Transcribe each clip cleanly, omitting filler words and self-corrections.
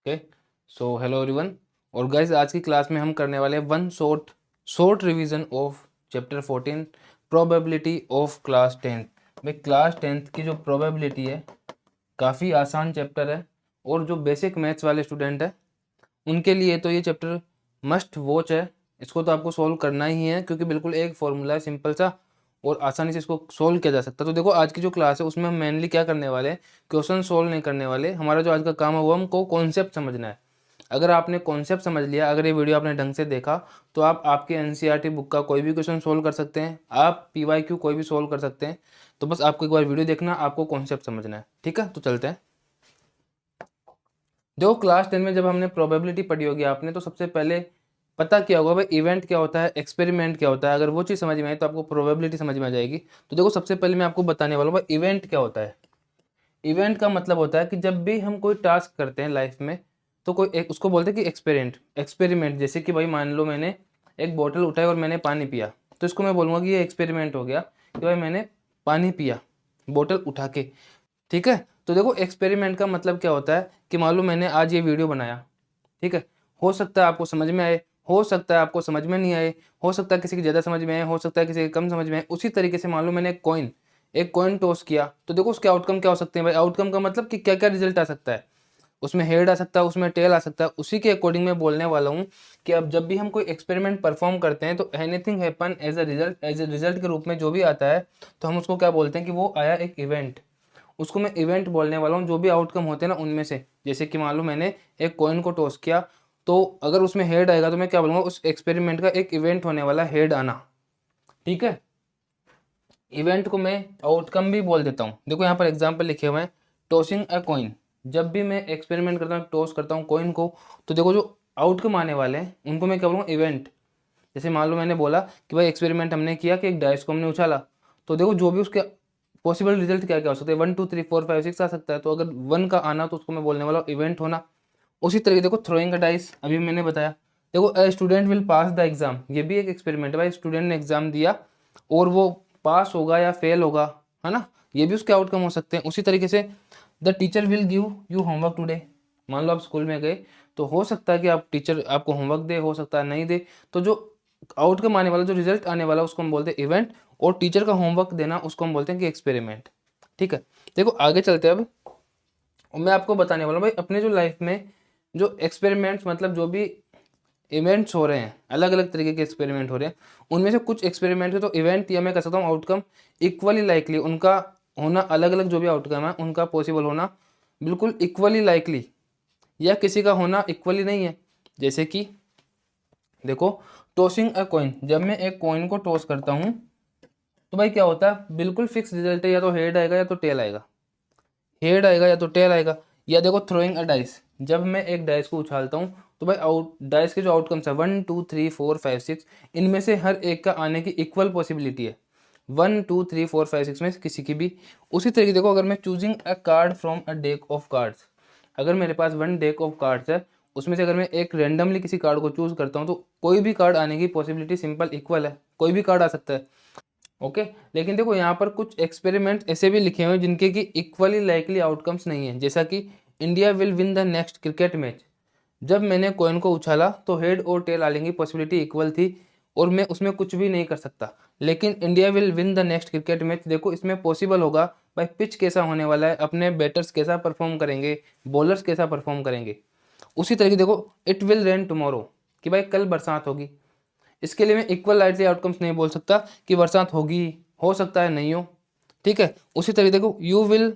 Okay. So hello everyone. और guys आज की क्लास में हम करने वाले हैं one short revision of chapter 14 probability of class 10। भाई क्लास 10th की जो प्रोबेबिलिटी है काफ़ी आसान चैप्टर है, और जो बेसिक मैथ्स वाले स्टूडेंट है उनके लिए तो ये चैप्टर मस्ट वॉच है। इसको तो आपको सॉल्व करना ही है, क्योंकि बिल्कुल एक फॉर्मूला है सिंपल सा और आसानी से इसको सोल्व किया जा सकता है। तो देखो आज की जो क्लास है उसमें हम मेनली क्या करने वाले हैं, क्वेश्चन सोल्व नहीं करने वाले। हमारा जो आज का काम है वो हमको कॉन्सेप्ट समझना है। अगर आपने कॉन्सेप्ट समझ लिया, अगर ये वीडियो आपने ढंग से देखा, तो आप आपके एनसीईआरटी बुक का कोई भी क्वेश्चन सोल्व कर सकते हैं, आप पीवाईक्यू कोई भी सोल्व कर सकते हैं। तो बस आपको एक बार वीडियो देखना, आपको कॉन्सेप्ट समझना है। ठीक है, तो चलते हैं। देखो क्लास 10 में जब हमने प्रोबेबिलिटी पढ़ी होगी आपने, तो सबसे पहले पता क्या होगा भाई, इवेंट क्या होता है, एक्सपेरिमेंट क्या होता है। अगर वो चीज़ समझ में आई तो आपको प्रोबेबिलिटी समझ में आ जाएगी। तो देखो सबसे पहले मैं आपको बताने वाला हूँ भाई इवेंट क्या होता है। इवेंट का मतलब होता है कि जब भी हम कोई टास्क करते हैं लाइफ में, तो कोई एक उसको बोलते हैं कि एक्सपेरिमेंट। जैसे कि भाई मान लो मैंने एक बोतल उठाई और मैंने पानी पिया, तो इसको मैं बोलूँगा कि ये एक्सपेरिमेंट हो गया कि भाई मैंने पानी पिया बोतल उठा के। ठीक है, तो देखो एक्सपेरिमेंट का मतलब क्या होता है कि मान लो मैंने आज ये वीडियो बनाया। ठीक है, हो सकता है आपको समझ में आए, हो सकता है आपको समझ में नहीं आए, हो सकता है किसी की ज़्यादा समझ में आए, हो सकता है किसी की कम समझ में आए। उसी तरीके से मान लो मैंने एक कॉइन टॉस किया, तो देखो उसके आउटकम क्या हो सकते हैं भाई। आउटकम का मतलब कि क्या क्या रिजल्ट आ सकता है, उसमें हेड आ सकता है, उसमें टेल आ सकता है। उसी के अकॉर्डिंग मैं बोलने वाला हूँ कि अब जब भी हम कोई एक्सपेरिमेंट परफॉर्म करते हैं, तो anything happen as a result के रूप में जो भी आता है, तो हम उसको क्या बोलते हैं कि वो आया एक इवेंट। उसको मैं इवेंट बोलने वाला हूँ। जो भी आउटकम होते हैं ना उनमें से, जैसे कि मान लो मैंने एक कॉइन को टॉस किया, तो अगर उसमें हेड आएगा तो मैं क्या बोलूँगा, उस एक्सपेरिमेंट का एक इवेंट होने वाला हेड आना। ठीक है, इवेंट को मैं आउटकम भी बोल देता हूँ। देखो यहाँ पर एग्जाम्पल लिखे हुए हैं, टॉसिंग अ कॉइन। जब भी मैं एक्सपेरिमेंट करता हूँ, टॉस करता हूँ कॉइन को, तो देखो जो आउटकम आने वाले हैं उनको मैं क्या बोलूँगा, इवेंट। जैसे मान लो मैंने बोला कि भाई एक्सपेरिमेंट हमने किया कि एक डाइस को हमने उछाला, तो देखो जो भी उसके पॉसिबल रिजल्ट क्या क्या हो सकते हैं, 1 2 3 4 5 6 आ सकता है। तो अगर 1 का आना तो उसको मैं बोलने वाला इवेंट होना। उसी तरीके देखो थ्रोइंग अ डाइस, अभी मैंने बताया। देखो a student will pass the exam, ये भी एक एक्सपेरिमेंट है भाई। स्टूडेंट ने एग्जाम दिया और वो पास होगा या फेल होगा, है ना, ये भी उसके आउटकम हो सकते हैं। उसी तरीके से the teacher will give you homework today. मान लो आप स्कूल में गए, तो हो सकता है कि आप टीचर आपको होमवर्क दे, हो सकता है नहीं दे। तो जो आउटकम आने वाला, जो रिजल्ट आने वाला, उसको हम बोलते हैं इवेंट। और टीचर का होमवर्क देना उसको हम बोलते हैं कि एक्सपेरिमेंट। ठीक है, देखो आगे चलते हैं अब। और मैं आपको बताने वाला हूँ भाई अपने जो लाइफ में जो एक्सपेरिमेंट्स, मतलब जो भी इवेंट्स हो रहे हैं, अलग अलग तरीके के एक्सपेरिमेंट हो रहे हैं, उनमें से कुछ एक्सपेरिमेंट है तो इवेंट या मैं कह सकता हूँ आउटकम इक्वली लाइकली, उनका होना अलग अलग, जो भी आउटकम है उनका पॉसिबल होना बिल्कुल इक्वली लाइकली, या किसी का होना इक्वली नहीं है। जैसे कि देखो टॉसिंग अ कॉइन, जब मैं एक कॉइन को टॉस करता हूँ, तो भाई क्या होता है, बिल्कुल फिक्स रिजल्ट है, या तो हेड आएगा या तो टेल आएगा, हेड आएगा या तो टेल आएगा। या देखो थ्रोइंग अ डाइस, जब मैं एक डाइस को उछालता हूँ, तो भाई डाइस के जो आउटकम्स है 1 2 3 4 5 6, इनमें से हर एक का आने की इक्वल पॉसिबिलिटी है, 1 2 3 4 5 6 में से किसी की भी। उसी तरीके देखो अगर मैं choosing a card from a deck of cards, अगर मेरे पास 1 डेक ऑफ कार्ड्स है, उसमें से अगर मैं एक रेंडमली किसी कार्ड को चूज करता हूँ, तो कोई भी कार्ड आने की पॉसिबिलिटी सिंपल इक्वल है, कोई भी कार्ड आ सकता है। ओके, लेकिन देखो यहाँ पर कुछ एक्सपेरिमेंट ऐसे भी लिखे हुए हैं जिनके कि इक्वली लाइकली आउटकम्स नहीं है। जैसा कि India will win the next cricket match, जब मैंने कॉइन को उछाला तो हेड और टेल आने की पॉसिबिलिटी इक्वल थी, और मैं उसमें कुछ भी नहीं कर सकता। लेकिन India will win the next cricket match, देखो इसमें पॉसिबल होगा भाई पिच कैसा होने वाला है, अपने बैटर्स कैसा परफॉर्म करेंगे, बॉलर्स कैसा परफॉर्म करेंगे। उसी तरीके देखो इट विल रेन टुमारो, कि भाई कल बरसात होगी। इसके लिए मैं इक्वल लाइटली आउटकम्स नहीं बोल सकता कि बरसात होगी, हो सकता है नहीं हो। ठीक है, उसी तरीके देखो you will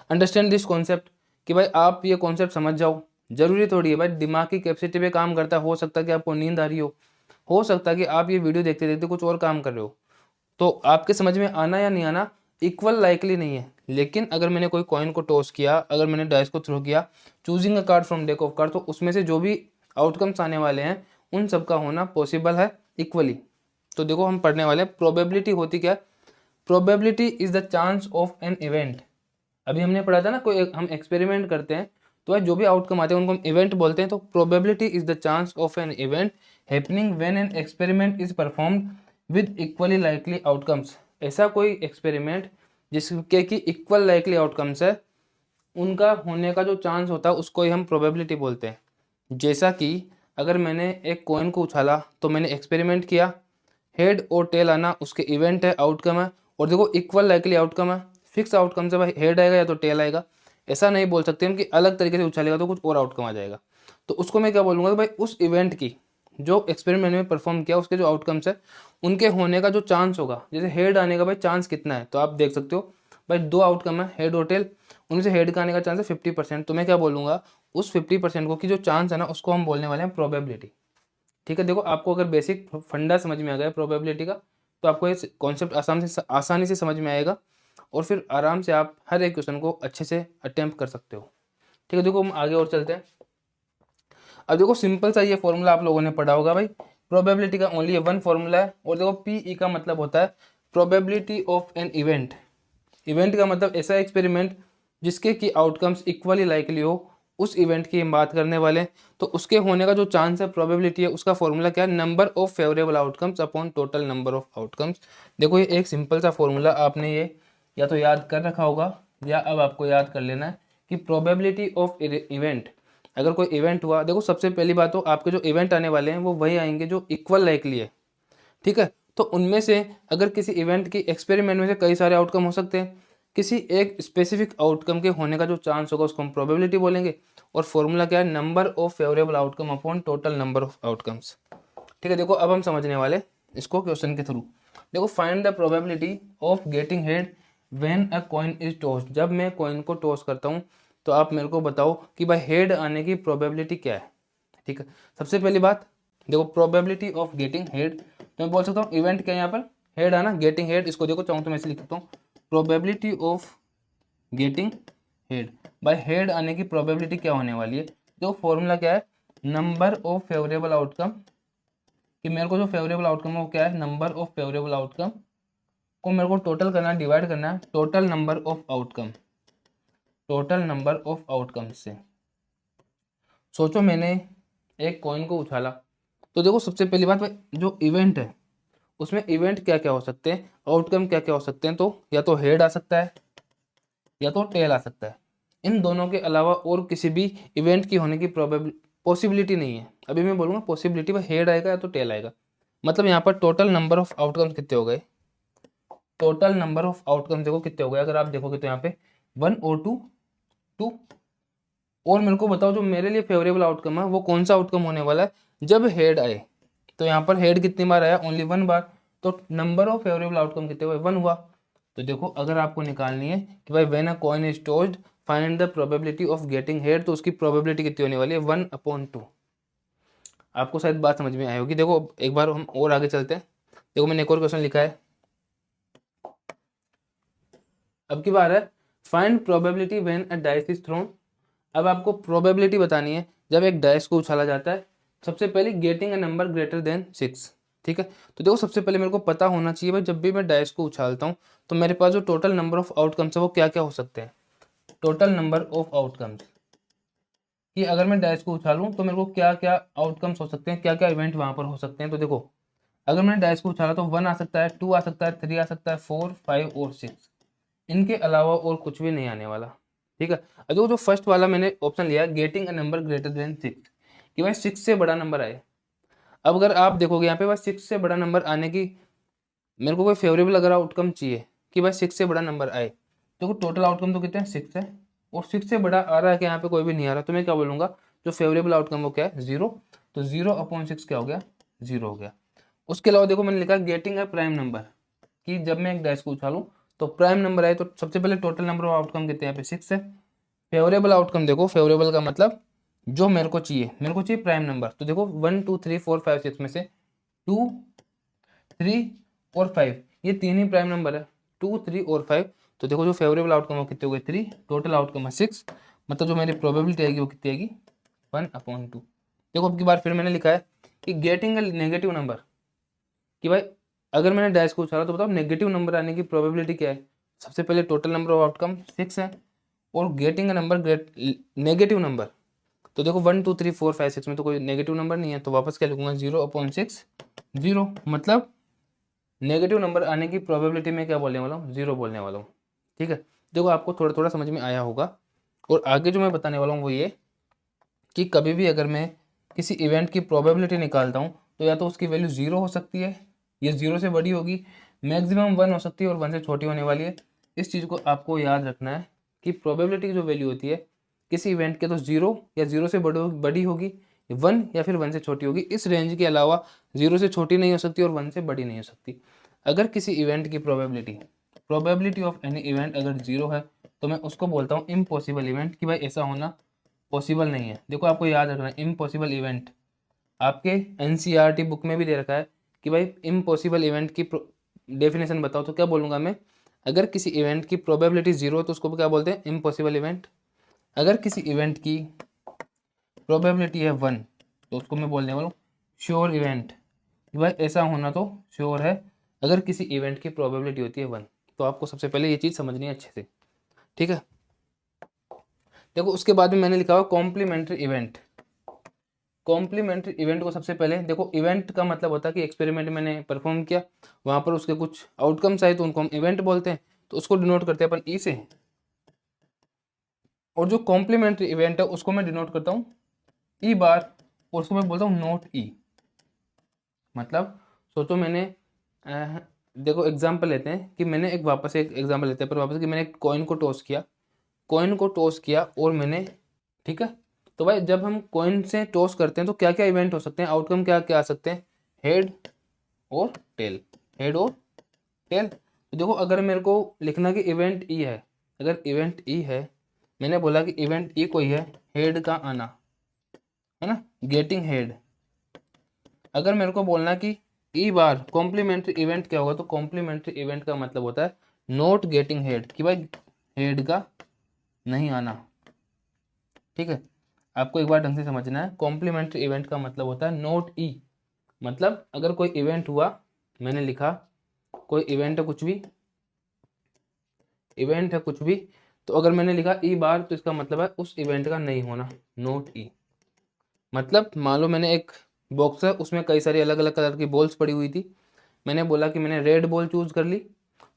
understand this concept, कि भाई आप ये कॉन्सेप्ट समझ जाओ। जरूरी थोड़ी है भाई, दिमाग की कैपेसिटी पे काम करता है। हो सकता है कि आपको नींद आ रही हो सकता है कि आप ये वीडियो देखते देखते कुछ और काम कर रहे हो, तो आपके समझ में आना या नहीं आना इक्वल लाइकली नहीं है। लेकिन अगर मैंने कोई कॉइन को टॉस किया, अगर मैंने डाइस को थ्रो किया, choosing a card from deck of card, तो उसमें से जो भी आउटकम्स आने वाले हैं उन सब का होना पॉसिबल है इक्वली। तो देखो हम पढ़ने वाले हैं प्रोबेबिलिटी होती क्या। Probability is the chance of an event. अभी हमने पढ़ा था ना, हम एक्सपेरिमेंट करते हैं तो भाई जो भी आउटकम आते हैं उनको हम इवेंट बोलते हैं। तो probability is the chance of an event happening when an experiment is performed with equally likely outcomes. ऐसा कोई एक्सपेरिमेंट जिसके कि इक्वल लाइकली आउटकम्स है, उनका होने का जो चांस होता है उसको ही हम प्रोबेबिलिटी बोलते हैं। जैसा कि अगर मैंने एक कॉइन को उछाला तो मैंने एक्सपेरिमेंट किया, हेड और टेल आना उसके इवेंट है, आउटकम है, और देखो इक्वल लाइकली आउटकम है, फिक्स आउटकम से भाई हेड आएगा या तो टेल आएगा। ऐसा नहीं बोल सकते हम कि अलग तरीके से उछालेगा तो कुछ और आउटकम आ जाएगा। तो उसको मैं क्या बोलूँगा कि भाई उस इवेंट की जो एक्सपेरिमेंट में परफॉर्म किया उसके जो आउटकम्स है उनके होने का जो चांस होगा, जैसे हेड आने का भाई चांस कितना है, तो आप देख सकते हो भाई दो आउटकम है हेड और टेल, उनमें से हेड का आने का चांस है 50%। तो मैं क्या बोलूँगा उस 50% को की जो चांस है ना उसको हम बोलने वाले हैं प्रोबेबिलिटी। ठीक है, देखो आपको अगर बेसिक फंडा समझ में आ गया प्रोबेबिलिटी का तो आपको ये कॉन्सेप्ट आसानी से समझ में आएगा और फिर आराम से आप हर एक क्वेश्चन को अच्छे से अटेम्प्ट कर सकते हो। ठीक है, देखो हम आगे और चलते हैं। अब देखो सिंपल सा ये फॉर्मूला आप लोगों ने पढ़ा होगा भाई, प्रोबेबिलिटी का ओनली वन फॉर्मूला है, और देखो पीई का मतलब होता है probability of an event. Event का मतलब ऐसा एक्सपेरिमेंट जिसके की आउटकम्स इक्वली लाइकली हो, उस इवेंट की हम बात करने वाले हैं। तो उसके होने का जो चांस है प्रोबेबिलिटी है उसका फॉर्मूला क्या है, number of favourable outcomes upon total number of outcomes. देखो ये एक सिंपल सा फॉर्मूला आपने ये या तो याद कर रखा होगा या अब आपको याद कर लेना है कि प्रोबेबिलिटी ऑफ इवेंट, अगर कोई इवेंट हुआ, देखो सबसे पहली बात तो आपके जो इवेंट आने वाले हैं वो वही आएंगे जो इक्वल लाइकली है। ठीक है, तो उनमें से अगर किसी इवेंट की एक्सपेरिमेंट में से कई सारे आउटकम हो सकते हैं, किसी एक स्पेसिफिक आउटकम के होने का जो चांस होगा उसको हम प्रोबेबिलिटी बोलेंगे, और फॉर्मूला क्या है, number of favourable outcome upon total number of outcomes. ठीक है, देखो अब हम समझने वाले इसको क्वेश्चन के थ्रू। देखो find the probability of getting head when a coin is tossed. जब मैं कॉइन को टॉस करता हूँ तो आप मेरे को बताओ कि भाई हेड आने की प्रोबेबिलिटी क्या है। ठीक है, सबसे पहली बात देखो प्रोबेबिलिटी ऑफ गेटिंग हेड, तो मैं बोल सकता हूँ इवेंट क्या है यहाँ पर, हेड आना, गेटिंग हेड, इसको देखो चाहूँ तो मैं ऐसे लिख सकता हूँ probability of getting head. Bye head आने की प्रोबेबिलिटी क्या होने वाली है, तो फॉर्मूला क्या है, नंबर ऑफ फेवरेबल आउटकम, कि मेरे को जो फेवरेबल आउटकम है वो क्या है, नंबर ऑफ फेवरेबल आउटकम को मेरे को टोटल करना है, डिवाइड करना है total number of outcome, total number of outcome से। सोचो मैंने एक कॉइन को उछाला, तो देखो सबसे पहली बात भाई जो इवेंट है उसमें इवेंट क्या क्या हो सकते हैं, आउटकम क्या क्या हो सकते हैं, तो या तो हेड आ सकता है या तो टेल आ सकता है। इन दोनों के अलावा और किसी भी इवेंट की होने की पॉसिबिलिटी नहीं है। अभी मैं बोलूँगा पॉसिबिलिटी में हेड आएगा या तो टेल आएगा। मतलब यहाँ पर टोटल नंबर ऑफ आउटकम्स कितने हो गए, टोटल नंबर ऑफ आउटकम्स देखो कितने हो गए, अगर आप देखोगे तो यहाँ पे 1 और 2, 2। और मेरे को बताओ जो मेरे लिए फेवरेबल आउटकम है वो कौन सा आउटकम होने वाला है, जब हेड आए। तो यहाँ पर हेड कितनी बार आया, ओनली 1 बार, तो नंबर ऑफ फेवरेबल आउटकम कितने हुए, 1 हुआ। तो देखो अगर आपको निकालनी है कि भाई when a coin is tossed find the probability of getting head, तो उसकी प्रोबेबिलिटी कितनी होने वाली है, 1/2। आपको शायद बात समझ में आई होगी। देखो एक बार हम और आगे चलते हैं। देखो मैंने एक और क्वेश्चन लिखा है, अब की बार है find probability when a dice is throne. अब आपको प्रोबेबिलिटी बतानी है जब एक डाइस को उछाला जाता है, सबसे पहले getting a number greater than 6। ठीक है, तो देखो सबसे पहले मेरे को पता होना चाहिए भाई जब भी मैं डाइस को उछालता हूँ तो मेरे पास जो टोटल नंबर ऑफ आउटकम्स है वो क्या क्या हो सकते हैं, टोटल नंबर ऑफ आउटकम्स, कि अगर मैं डाइस को उछालूं तो मेरे को क्या क्या आउटकम्स हो सकते हैं, क्या क्या इवेंट वहां पर हो सकते हैं। तो देखो अगर मैंने डाइस को उछाला तो 1 आ सकता है, 2 आ सकता है, 3 आ सकता है, 4, 5 और 6। इनके अलावा और कुछ भी नहीं आने वाला। ठीक है, अब देखो जो फर्स्ट वाला मैंने ऑप्शन लिया getting a number greater than 6, कि भाई 6 से बड़ा नंबर आए। अब अगर आप देखोगे यहाँ पे भाई 6 से बड़ा नंबर आने की मेरे को कोई फेवरेबल अगर आउटकम चाहिए कि भाई 6 से बड़ा नंबर आए, देखो टोटल आउटकम तो कितने हैं, 6 है, और 6 से बड़ा आ रहा है कि यहाँ पे कोई भी नहीं आ रहा, तो मैं क्या बोलूँगा जो फेवरेबल आउटकम वो क्या है, 0। तो 0/6 क्या हो गया, 0 हो गया। उसके अलावा देखो मैंने लिखा गेटिंग अ प्राइम नंबर, कि जब मैं एक डैश को उछालूं तो प्राइम नंबर आए, तो सबसे पहले टोटल नंबर ऑफ आउटकम कितने हैं, यहाँ पे 6 है। फेवरेबल आउटकम देखो, फेवरेबल का मतलब जो मेरे को चाहिए प्राइम नंबर, तो देखो 1 2 3 4 5 6 में से 2 3 और 5 ये तीन ही प्राइम नंबर है, 2 3 और 5। तो देखो जो फेवरेबल आउटकम है कितने हो गए, 3, टोटल आउटकम है 6, मतलब जो मेरी प्रोबेबिलिटी आएगी वो कितनी आएगी, 1/2। देखो अब की बार फिर मैंने लिखा है कि गेटिंग नेगेटिव नंबर, कि भाई अगर मैंने डैश को उछाला तो बताओ नेगेटिव नंबर आने की प्रोबेबिलिटी क्या है। सबसे पहले टोटल नंबर ऑफ आउटकम 6 है, और getting a number negative number, तो देखो 1 2 3 4 5 6 में तो कोई नेगेटिव नंबर नहीं है, तो वापस क्या लिखूंगा, 0/6, 0, मतलब नेगेटिव नंबर आने की प्रोबेबिलिटी में क्या बोलने वाला हूँ, 0 बोलने वाला हूँ। ठीक है, देखो आपको थोड़ा थोड़ा समझ में आया होगा। और आगे जो मैं बताने वाला हूँ वो ये कि कभी भी अगर मैं किसी इवेंट की प्रोबेबिलिटी निकालता हूँ तो या तो उसकी वैल्यू 0 हो सकती है, ये 0 से बड़ी होगी, मैक्सिमम 1 हो सकती है और 1 से छोटी होने वाली है। इस चीज़ को आपको याद रखना है कि प्रोबेबिलिटी की जो वैल्यू होती है किसी इवेंट के तो 0 या 0 से बड़ी होगी, 1 या फिर 1 से छोटी होगी। इस रेंज के अलावा 0 से छोटी नहीं हो सकती और 1 से बड़ी नहीं हो सकती। अगर किसी इवेंट की प्रोबेबिलिटी ऑफ एनी इवेंट अगर 0 है तो मैं उसको बोलता हूँ इम्पॉसिबल इवेंट, कि भाई ऐसा होना पॉसिबल नहीं है। देखो आपको याद रखना है इम्पॉसिबल इवेंट, आपके एनसीईआरटी बुक में भी दे रखा है कि भाई इम्पॉसिबल इवेंट की डेफिनेशन बताओ, तो क्या बोलूँगा मैं, अगर किसी इवेंट की प्रोबेबिलिटी 0 है तो उसको क्या बोलते हैं, इम्पॉसिबल इवेंट। अगर किसी इवेंट की प्रोबेबिलिटी है 1 तो उसको मैं बोलने वाला हूँ श्योर इवेंट, कि भाई ऐसा होना तो श्योर है अगर किसी इवेंट की प्रोबेबिलिटी होती है 1। तो आपको सबसे पहले ये चीज़ समझनी है अच्छे से, ठीक है। देखो उसके बाद में मैंने लिखा हुआ कॉम्प्लीमेंट्री इवेंट। कॉम्प्लीमेंट्री इवेंट को सबसे पहले देखो, इवेंट का मतलब होता है कि एक्सपेरिमेंट मैंने परफॉर्म किया, वहाँ पर उसके कुछ आउटकम्स आए तो उनको हम इवेंट बोलते हैं, तो उसको डिनोट करते हैं अपन ई से। और जो कॉम्प्लीमेंट्री इवेंट है उसको मैं डिनोट करता हूँ ई बार, और उसको मैं बोलता हूँ नोट ई। मतलब सोचो मैंने देखो एग्जाम्पल लेते हैं कि मैंने एक वापस एक एग्जाम्पल लेते हैं पर वापस कि मैंने एक कॉइन को टॉस किया, कॉइन को टॉस किया और मैंने, ठीक है। तो भाई जब हम कॉइन से टॉस करते हैं तो क्या क्या इवेंट हो सकते हैं, आउटकम क्या क्या आ सकते हैं, हेड और टेल, हेड और टेल। तो देखो अगर मेरे को लिखना कि इवेंट ई है, अगर इवेंट ई है, मैंने बोला कि इवेंट ई कोई है, हेड का आना है ना, गेटिंग हेड। अगर मेरे को बोलना कि ई बार कॉम्प्लीमेंट्री इवेंट क्या होगा, तो कॉम्प्लीमेंट्री इवेंट का मतलब होता है नॉट गेटिंग हेड, कि भाई हेड का नहीं आना, ठीक है। आपको एक बार ढंग से समझना है, कॉम्प्लीमेंट्री इवेंट का मतलब होता है नोट ई। मतलब अगर कोई इवेंट हुआ, मैंने लिखा कोई इवेंट है कुछ भी, इवेंट है कुछ भी, तो अगर मैंने लिखा ई बार तो इसका मतलब है उस इवेंट का नहीं होना, नोट ई। मतलब मान लो मैंने एक बॉक्स है उसमें कई सारी अलग अलग कलर की बॉल्स पड़ी हुई थी, मैंने बोला कि मैंने रेड बॉल चूज कर ली,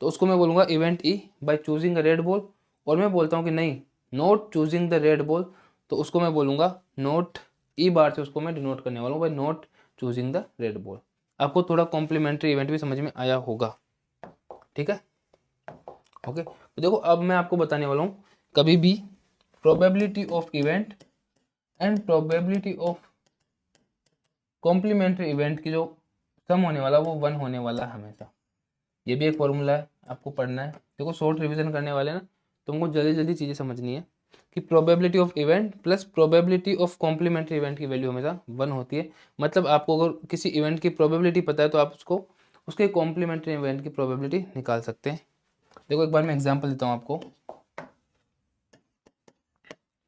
तो उसको मैं बोलूँगा event E by choosing a red ball. और मैं बोलता हूँ कि नहीं, note choosing the red ball, तो उसको मैं बोलूँगा नोट ई बार से उसको मैं डिनोट करने वाला हूँ by not choosing the red ball. आपको थोड़ा कॉम्प्लीमेंट्री इवेंट भी समझ में आया होगा, ठीक है। ओके, तो देखो अब मैं आपको बताने वाला हूँ कभी भी probability of event and probability of complementary event की जो सम होने वाला वो 1 होने वाला है हमेशा। ये भी एक फॉर्मूला है, आपको पढ़ना है। देखो शॉर्ट रिवीजन करने वाले ना, तुमको जल्दी जल्दी चीज़ें समझनी है कि probability of event plus probability of complementary event की वैल्यू हमेशा 1 होती है। मतलब आपको अगर किसी इवेंट की प्रोबेबिलिटी पता है तो आप उसको उसके कॉम्प्लीमेंट्री इवेंट की प्रोबेबिलिटी निकाल सकते हैं। देखो एक बार मैं एग्जाम्पल देता हूँ आपको,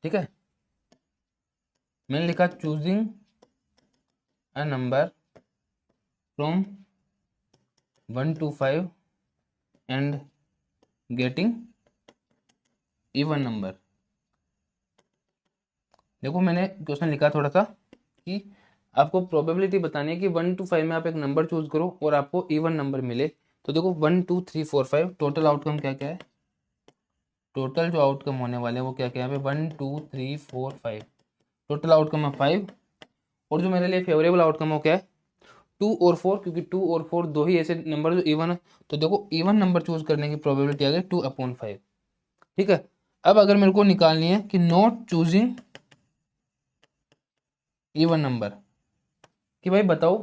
ठीक है। मैंने लिखा choosing a number from 1 to 5 and getting even number. देखो मैंने क्वेश्चन लिखा थोड़ा सा कि आपको प्रोबेबिलिटी बतानी है कि 1 to 5 में आप एक नंबर चूज करो और आपको इवन नंबर मिले। तो देखो 1 2 3 4 5 टोटल आउटकम क्या क्या है, टोटल जो आउटकम होने वाले हैं वो क्या क्या है, 1 2 3 4 5, टोटल आउटकम है 5। और जो मेरे लिए फेवरेबल आउटकम है वो क्या है, 2 और 4, क्योंकि 2 और 4 दो ही ऐसे नंबर जो इवन है। तो देखो इवन नंबर चूज करने की प्रोबेबिलिटी आ गई 2/5, ठीक है। अब अगर मेरे को निकालनी है कि नॉट चूजिंग इवन नंबर, कि भाई बताओ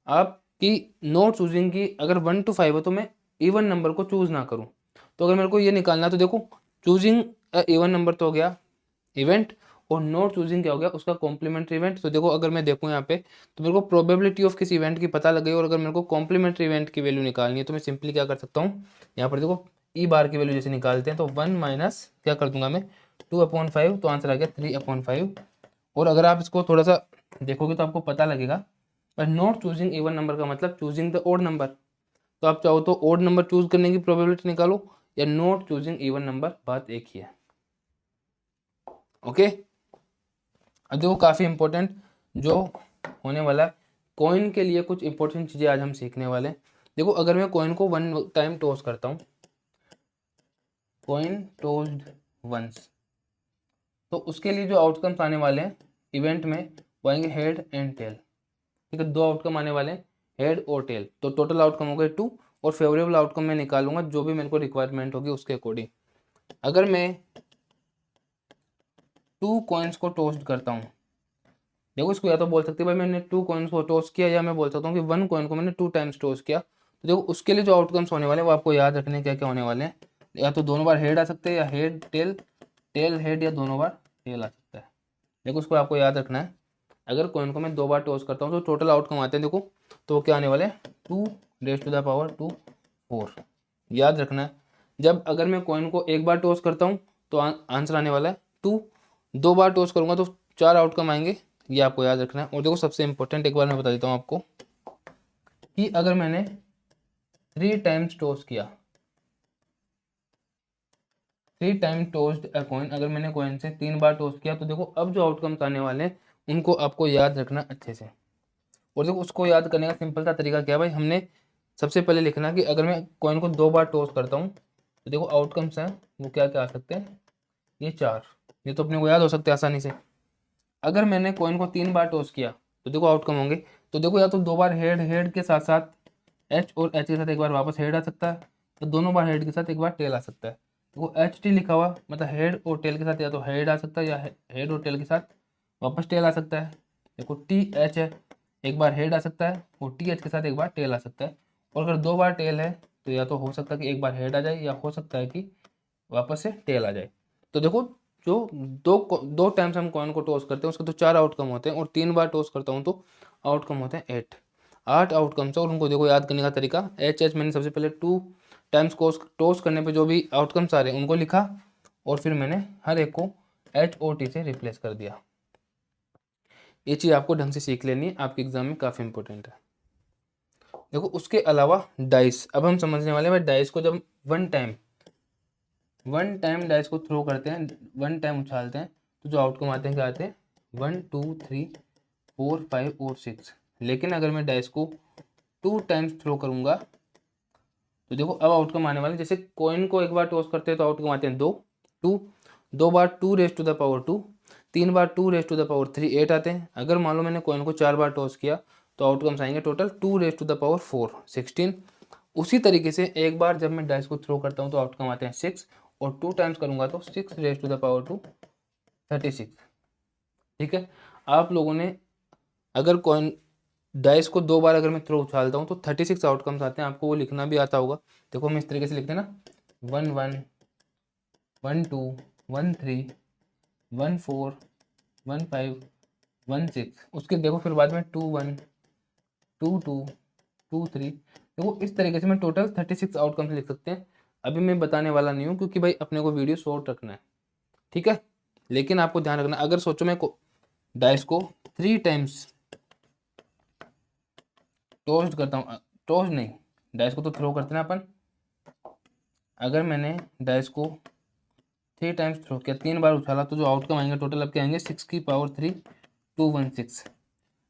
आपकी नोट चूजिंग की अगर 1 to 5 हो तो मैं इवन नंबर को चूज ना करूं। तो अगर मेरे को ये निकालना है तो देखो चूजिंग इवन नंबर तो हो गया इवेंट, और नोट चूजिंग क्या हो गया उसका कॉम्प्लीमेंट्री इवेंट। तो देखो अगर मैं देखूं यहाँ पे तो मेरे को प्रोबेबिलिटी ऑफ किसी इवेंट की पता लग गई, और अगर मेरे को कॉम्प्लीमेंट्री इवेंट की वैल्यू निकालनी है तो मैं सिंपली क्या कर सकता हूँ, यहाँ पर देखो ई बार की वैल्यू जैसे निकालते हैं तो 1 माइनस क्या कर दूंगा मैं 2/5, तो आंसर आ गया 3/5। और अगर आप इसको थोड़ा सा देखोगे तो आपको पता लगेगा, पर नॉट चूजिंग इवन नंबर का मतलब चूजिंग द ओड नंबर। तो आप चाहो तो ओड नंबर चूज करने की प्रोबेबिलिटी निकालो या नॉट चूजिंग इवन नंबर, बात एक ही है। ओके, अब देखो काफ़ी इंपॉर्टेंट जो होने वाला है, कॉइन के लिए कुछ इंपॉर्टेंट चीज़ें आज हम सीखने वाले हैं। देखो अगर मैं कॉइन को 1 टाइम टॉस करता हूँ, कॉइन टॉस्ड वंस, तो उसके लिए जो आउटकम्स आने वाले हैं इवेंट में वो आएंगे हेड एंड टेल। ठीक है, 2 आउटकम आने वाले हैं, हेड और टेल। तो टोटल आउटकम हो गए 2, और फेवरेबल आउटकम मैं निकालूंगा जो भी मेरे को रिक्वायरमेंट होगी उसके अकॉर्डिंग। अगर मैं 2 कॉइन्स को टोस्ट करता हूँ, देखो इसको या तो बोल सकते हैं भाई मैंने 2 कॉइन्स को टोस्ट किया, या मैं बोल सकता हूँ कि 1 कॉइन को मैंने 2 टाइम्स टोस्ट किया। तो देखो उसके लिए जो आउटकम्स होने वाले हैं वो आपको याद रखने क्या क्या होने वाले हैं। या तो दोनों बार हेड आ सकते हैं, या हेड टेल, टेल हेड, या दोनों बार टेल आ सकता है। देखो उसको आपको याद रखना है। अगर कॉइन को मैं 2 बार टॉस करता हूँ तो टोटल आउटकम आते हैं, देखो तो क्या आने वाले हैं 2 रेज टू द पावर 2 4। याद रखना है, जब अगर मैं कॉइन को 1 बार टॉस करता हूँ तो आंसर आने वाला है 2, 2 बार टॉस करूंगा तो 4 आउटकम आएंगे। ये आपको याद रखना है। और देखो सबसे इंपॉर्टेंट एक बार मैं बता देता हूँ आपको कि अगर मैंने 3 टाइम्स टॉस किया, 3 टाइम टोस्ड अ कॉइन, अगर मैंने कॉइन से 3 बार टॉस किया तो देखो अब जो आउटकम्स आने वाले हैं उनको आपको याद रखना अच्छे से। और देखो उसको याद करने का सिंपल सा तरीका क्या है भाई, हमने सबसे पहले लिखना कि अगर मैं कॉइन को 2 बार टॉस करता हूँ तो देखो आउटकम्स हैं वो क्या क्या आ सकते हैं, ये 4। ये तो अपने को याद हो सकते हैं आसानी से। अगर मैंने कॉइन को 3 बार टॉस किया तो देखो आउटकम होंगे, तो देखो या तो 2 बार हेड, हेड के साथ साथ एच, और एच के साथ एक बार वापस हेड आ सकता है, तो दोनों बार हेड के साथ एक बार टेल आ सकता है। देखो एच टी लिखा हुआ मतलब हेड और टेल के साथ या तो हेड आ सकता है, या हेड और टेल के साथ वापस टेल आ सकता है। देखो टी एच है, एक बार हेड आ सकता है, और टी एच के साथ एक बार टेल आ सकता है। और अगर 2 बार टेल है तो या तो हो सकता है कि एक बार हेड आ जाए, या हो सकता है कि वापस से टेल आ जाए। तो देखो जो 2 टाइम्स हम कॉइन को टॉस करते हैं उसके तो 4 आउटकम होते हैं, और 3 बार टॉस करता हूँ तो आउटकम होते हैं 8 आउटकम्स है। और उनको देखो याद करने का तरीका, एच एच मैंने सबसे पहले 2 टाइम्स टॉस करने पे जो भी आउटकम्स आ रहे हैं उनको लिखा, और फिर मैंने हर एक को एच और टी से रिप्लेस कर दिया। ये चीज़ आपको ढंग से सीख लेनी है, आपके एग्जाम में काफ़ी इंपॉर्टेंट है। देखो उसके अलावा डाइस, अब हम समझने वाले हैं डाइस को जब वन टाइम डाइस को थ्रो करते हैं, 1 टाइम उछालते हैं, तो जो आउटकम आते हैं क्या आते हैं 1 2 3 4 5 और 6। लेकिन अगर मैं डाइस को 2 टाइम्स थ्रो करूंगा तो देखो अब आउटकम आने वाले, जैसे कॉइन को 1 बार टॉस करते हैं तो आउटकम आते हैं 2 2, 2 बार 2 रेज टू द पावर 2, 3 बार 2 रेज टू द पावर 3 8 आते हैं। अगर मान लो मैंने कॉइन को 4 बार टॉस किया तो आउटकम्स आएंगे total 2 raise to the power 4 16। उसी तरीके से एक बार जब मैं डाइस को थ्रो करता हूँ तो आउटकम आते हैं 6, और 2 टाइम्स करूंगा तो 6 रेज टू द पावर 2 36। ठीक है, आप लोगों ने अगर कॉइन डाइस को 2 बार अगर मैं थ्रो उछालता हूँ तो 36 आउटकम्स आते हैं, आपको वो लिखना भी आता होगा। देखो हम इस तरीके से लिखते हैं ना, 1 1 1 2 1 3 1 4 1 5 1 6। उसके देखो फिर बाद में 2 1 2 2 2 3। देखो इस तरीके से मैं टोटल 36 आउटकम्स लिख सकते हैं। अभी मैं बताने वाला नहीं हूँ क्योंकि भाई अपने को वीडियो शॉर्ट रखना है। ठीक है, लेकिन आपको ध्यान रखना, अगर सोचो मैं डाइस को 3 टाइम्स टोस्ट करता हूँ, टोस्ट नहीं, डाइस को तो थ्रो करते हैं ना अपन। अगर मैंने डाइस को 3 टाइम्स थ्रो किया, 3 बार उछाला, तो जो आउटकम आएंगे टोटल अब क्या आएंगे 6 की पावर 3 216।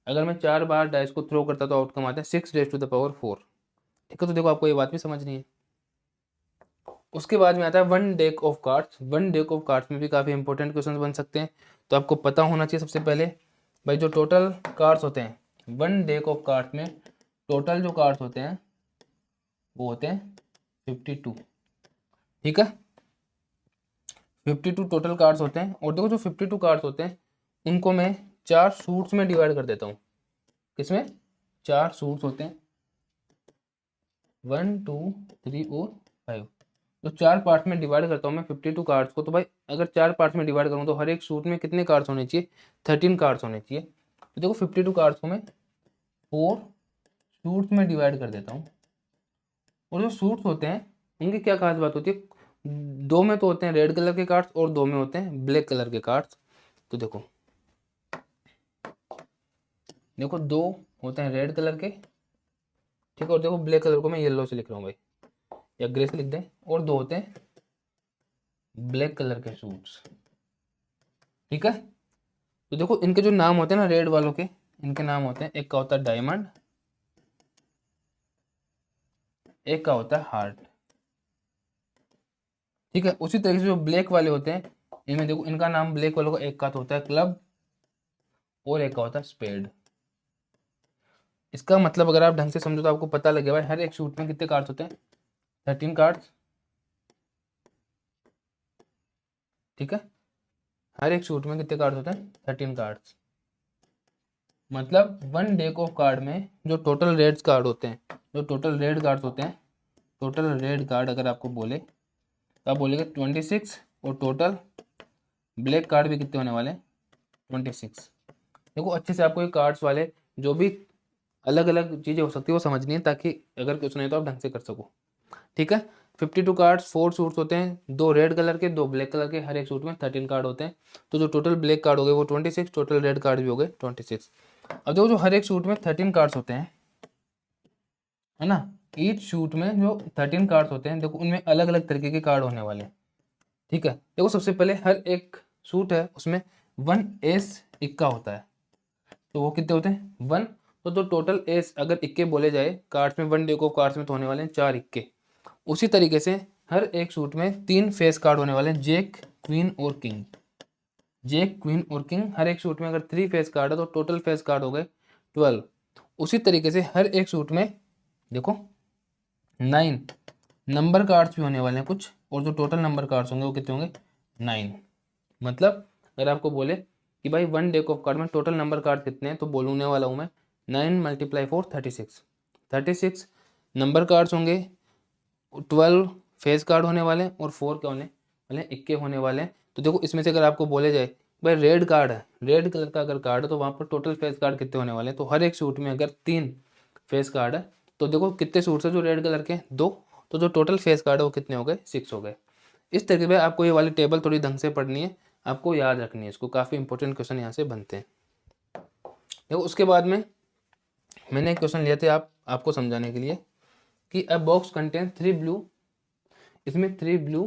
अगर मैं 4 बार डाइस को थ्रो करता तो आउटकम आता है 6 रेज टू द पावर 4। ठीक है, तो देखो आपको ये बात भी समझनी है। उसके बाद में आता है 1 deck of cards. 1 deck of cards में भी काफ़ी इंपॉर्टेंट क्वेश्चन बन सकते हैं, तो आपको पता होना चाहिए सबसे पहले भाई जो टोटल कार्ड्स होते हैं 1 डेक ऑफ कार्ड्स में, टोटल जो कार्ड्स होते हैं वो होते हैं 52। ठीक है, 52 टोटल कार्ड्स होते हैं। और देखो जो 52 कार्ड्स होते हैं उनको मैं 4 सूट्स में डिवाइड कर देता हूँ। किसमें? 4 सूट्स होते हैं, 1 2 3 और 5। तो 4 पार्ट्स में डिवाइड करता हूँ मैं 52 कार्ड्स को। तो भाई अगर 4 पार्ट्स में डिवाइड करूँ तो हर एक सूट में कितने कार्ड्स होने चाहिए? 13 कार्ड्स होने चाहिए। तो देखो 52 कार्ड्स को मैं 4 सूट्स में डिवाइड कर देता हूँ। और जो सूट्स होते हैं उनकी क्या खास बात होती है, 2 में तो होते हैं रेड कलर के कार्ड्स और 2 में होते हैं ब्लैक कलर के कार्ड्स। तो देखो देखो 2 होते हैं रेड कलर के, ठीक है, और देखो ब्लैक कलर को मैं येलो से लिख रहा हूँ भाई, या ग्रे से लिख दें, और 2 होते हैं ब्लैक कलर के सूट्स। ठीक है, तो देखो इनके जो नाम होते हैं ना रेड वालों के, इनके नाम होते हैं, एक का होता है डायमंड, एक का होता है हार्ट। ठीक है, उसी तरीके से जो ब्लैक वाले होते हैं इनमें देखो इनका नाम ब्लैक वालों का एक का तो होता है क्लब और एक का होता है स्पेड। इसका मतलब अगर आप ढंग से समझो तो आपको पता लगे भाई हर एक सूट में कितने कार्ड्स होते हैं, 13 कार्ड्स। ठीक है, हर एक सूट में कितने कार्ड्स होते हैं, 13 कार्ड्स। मतलब वन डेक ऑफ कार्ड में जो टोटल रेड कार्ड होते हैं, जो टोटल रेड कार्ड्स होते हैं, टोटल रेड कार्ड अगर आपको बोले तो आप बोलेंगे 26, और टोटल ब्लैक कार्ड भी कितने होने वाले हैं, 26। देखो अच्छे से आपको ये कार्ड्स वाले जो भी अलग अलग चीज़ें हो सकती है वो समझनी है, ताकि अगर कुछ नहीं तो आप ढंग से कर सको। ठीक है, 52 कार्ड्स, 4 सूट्स होते हैं, 2 रेड कलर के 2 ब्लैक कलर के, हर एक सूट में 13 कार्ड होते हैं। तो जो टोटल ब्लैक कार्ड हो गए वो 26, टोटल रेड कार्ड भी हो गए 26। अब देखो जो हर एक सूट में 13 कार्ड्स होते हैं, है ना, ईच शूट में जो 13 कार्ड्स होते हैं, देखो उनमें अलग अलग तरीके के कार्ड होने वाले हैं। ठीक है, देखो सबसे पहले हर एक सूट है उसमें 1 एस इक्का होता है, तो वो कितने होते हैं, 1। तो टोटल एस अगर इक्के बोले जाए कार्ड्स में, 1 डेक ऑफ कार्ड्स में तो होने वाले हैं 4 इक्के। उसी तरीके से हर एक सूट में 3 फेस कार्ड होने वाले हैं, जेक, क्वीन और किंग। जेक, क्वीन और किंग, हर एक सूट में अगर 3 फेस कार्ड है तो टोटल फेस कार्ड हो गए 12। उसी तरीके से हर एक सूट में देखो 9 नंबर कार्ड्स भी होने वाले हैं कुछ, और जो टोटल नंबर कार्ड्स होंगे वो कितने होंगे, 9। मतलब अगर आपको बोले कि भाई 1 डेक ऑफ कार्ड में टोटल नंबर कार्ड कितने हैं, तो बोलने वाला हूँ मैं 9 × 4 36। 36 नंबर कार्ड्स होंगे, 12 फेस कार्ड होने वाले हैं, और 4 क्या होने वाले हैं, इक्के होने वाले हैं। तो देखो इसमें से अगर आपको बोले जाए भाई रेड कार्ड है, रेड कलर का अगर कार्ड है तो वहाँ पर टोटल फेस कार्ड कितने होने वाले हैं, तो हर एक सूट में अगर 3 फेस कार्ड है तो देखो कितने सूट्स है जो रेड कलर के, 2। तो जो टोटल फेस कार्ड है वो कितने हो गए, 6 हो गए। इस तरीके से आपको ये वाली टेबल थोड़ी ढंग से पढ़नी है, आपको याद रखनी है इसको, काफ़ी इंपॉर्टेंट क्वेश्चन यहाँ से बनते हैं। देखो उसके बाद में मैंने एक क्वेश्चन लिया थे आपको समझाने के लिए कि अ बॉक्स कंटेन 3 ब्लू, इसमें 3 ब्लू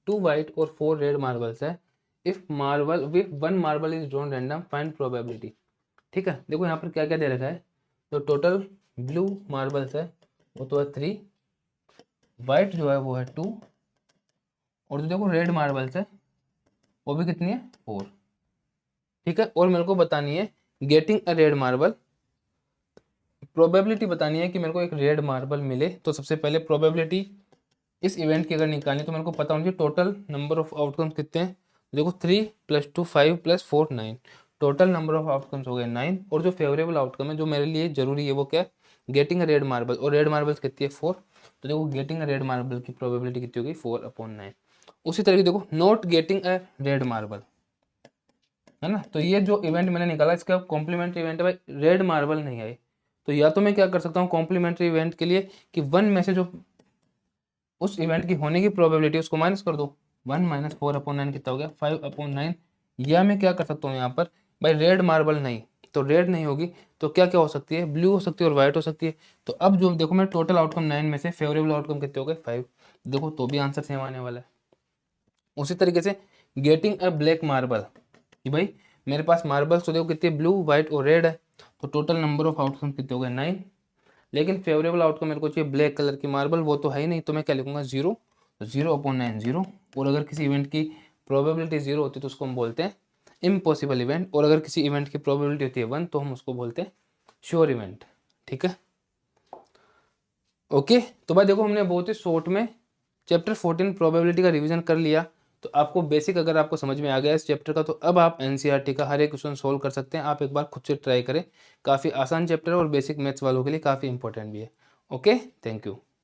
2 वाइट और 4 रेड मार्बल्स है। If one marble is drawn random find probability. ठीक है, देखो यहाँ पर क्या क्या दे रखा है, तो टोटल ब्लू मार्बल्स है वो तो है 3, वाइट जो है वो है 2, और जो देखो रेड मार्बल्स है वो भी कितनी है, 4। ठीक है, और मेरे को बतानी है getting a red marble, probability बतानी है कि मेरे को एक रेड मार्बल मिले। तो सबसे पहले प्रोबेबिलिटी इस इवेंट की अगर निकालनी तो मेरे को पता होना चाहिए टोटल नंबर ऑफ आउटकम्स कितने हैं। देखो 3 + 2 5 + 4 9, टोटल नंबर ऑफ आउटकम्स हो गए 9। और जो फेवरेबल आउटकम है जो मेरे लिए जरूरी है वो क्या है, गेटिंग अ रेड मार्बल, और रेड मार्बल्स कितनी है, 4। तो देखो गेटिंग अ रेड मार्बल की प्रोबेबिलिटी कितनी होगी, 4/9। उसी तरीके देखो not getting a red marble, है ना, तो ये जो इवेंट मैंने निकाला इसका कॉम्प्लीमेंट्री इवेंट है भाई, रेड मार्बल नहीं आई। तो या तो मैं क्या कर सकता हूँ कॉम्प्लीमेंट्री इवेंट के लिए कि 1 में से जो उस इवेंट की होने की प्रोबेबिलिटी उसको माइनस कर दो, 1 - 4/9 कितना हो गया, 5/9। या मैं क्या कर सकता हूँ यहाँ पर भाई रेड मार्बल नहीं, तो रेड नहीं होगी तो क्या क्या हो सकती है, ब्लू हो सकती है और वाइट हो सकती है। तो अब जो देखो मैं टोटल आउटकम 9 में से फेवरेबल आउटकम कितने हो गए, 5। देखो तो भी आंसर सेम आने वाला है। उसी तरीके से गेटिंग अ ब्लैक मार्बल, कि भाई मेरे पास मार्बल्स तो देखो कितने, ब्लू वाइट और रेड है, तो टोटल नंबर ऑफ आउटकम कितने हो गए, 9। लेकिन फेवरेबल आउटकम मेरे को चाहिए ब्लैक कलर की मार्बल, वो तो है ही नहीं, तो मैं क्या लिखूंगा 0, 0/9 0। और अगर किसी इवेंट की प्रोबेबिलिटी 0 होती है तो उसको हम बोलते हैं इम्पॉसिबल इवेंट, और अगर किसी इवेंट की प्रोबेबिलिटी होती है 1 तो हम उसको बोलते हैं श्योर इवेंट। ठीक है, ओके। तो भाई देखो हमने बहुत ही शॉर्ट में चैप्टर 14 प्रोबेबिलिटी का रिवीजन कर लिया। तो आपको बेसिक अगर आपको समझ में आ गया इस चैप्टर का, तो अब आप एनसीईआरटी का हर एक क्वेश्चन सोल्व कर सकते हैं। आप एक बार खुद से ट्राई करें, काफ़ी आसान चैप्टर है और बेसिक मैथ्स वालों के लिए काफ़ी इंपॉर्टेंट भी है। Okay, thank you.